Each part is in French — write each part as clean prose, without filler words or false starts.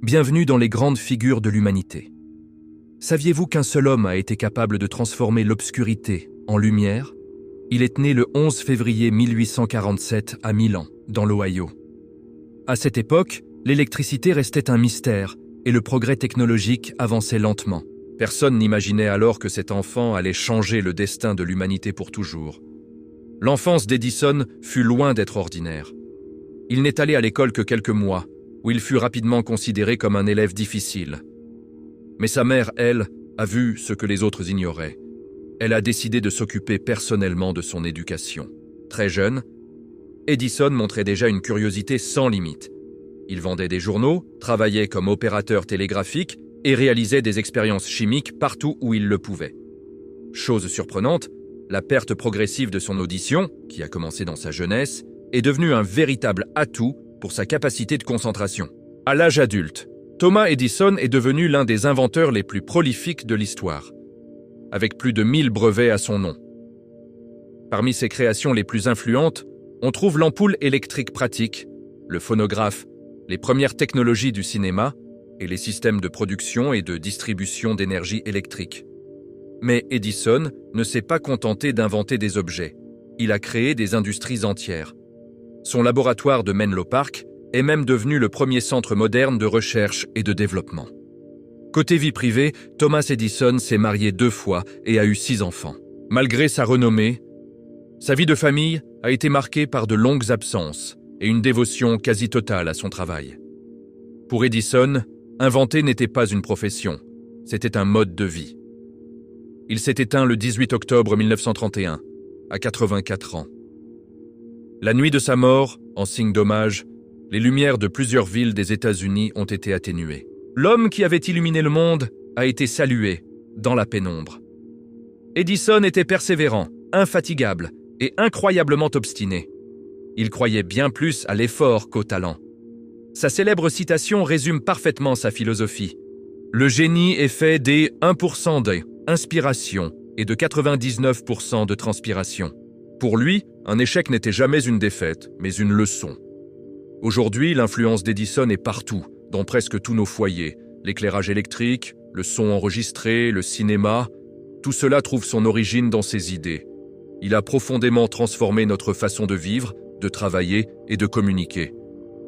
Bienvenue dans les grandes figures de l'humanité. Saviez-vous qu'un seul homme a été capable de transformer l'obscurité en lumière? Il est né le 11 février 1847 à Milan, dans l'Ohio. À cette époque, l'électricité restait un mystère et le progrès technologique avançait lentement. Personne n'imaginait alors que cet enfant allait changer le destin de l'humanité pour toujours. L'enfance d'Edison fut loin d'être ordinaire. Il n'est allé à l'école que quelques mois, où il fut rapidement considéré comme un élève difficile. Mais sa mère, elle, a vu ce que les autres ignoraient. Elle a décidé de s'occuper personnellement de son éducation. Très jeune, Edison montrait déjà une curiosité sans limite. Il vendait des journaux, travaillait comme opérateur télégraphique et réalisait des expériences chimiques partout où il le pouvait. Chose surprenante, la perte progressive de son audition, qui a commencé dans sa jeunesse, est devenue un véritable atout pour sa capacité de concentration. À l'âge adulte, Thomas Edison est devenu l'un des inventeurs les plus prolifiques de l'histoire, avec plus de 1000 brevets à son nom. Parmi ses créations les plus influentes, on trouve l'ampoule électrique pratique, le phonographe, les premières technologies du cinéma et les systèmes de production et de distribution d'énergie électrique. Mais Edison ne s'est pas contenté d'inventer des objets. Il a créé des industries entières. Son laboratoire de Menlo Park est même devenu le premier centre moderne de recherche et de développement. Côté vie privée, Thomas Edison s'est marié 2 fois et a eu 6 enfants. Malgré sa renommée, sa vie de famille a été marquée par de longues absences et une dévotion quasi totale à son travail. Pour Edison, inventer n'était pas une profession, c'était un mode de vie. Il s'est éteint le 18 octobre 1931, à 84 ans. La nuit de sa mort, en signe d'hommage, les lumières de plusieurs villes des États-Unis ont été atténuées. L'homme qui avait illuminé le monde a été salué dans la pénombre. Edison était persévérant, infatigable et incroyablement obstiné. Il croyait bien plus à l'effort qu'au talent. Sa célèbre citation résume parfaitement sa philosophie. Le génie est fait des 1% d'inspiration et de 99% de transpiration. Pour lui, un échec n'était jamais une défaite, mais une leçon. Aujourd'hui, l'influence d'Edison est partout, dans presque tous nos foyers. L'éclairage électrique, le son enregistré, le cinéma, tout cela trouve son origine dans ses idées. Il a profondément transformé notre façon de vivre, de travailler et de communiquer.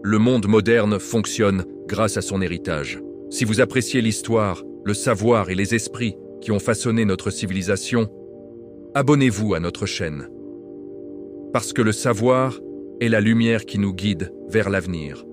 Le monde moderne fonctionne grâce à son héritage. Si vous appréciez l'histoire, le savoir et les esprits qui ont façonné notre civilisation, abonnez-vous à notre chaîne. Parce que le savoir est la lumière qui nous guide vers l'avenir.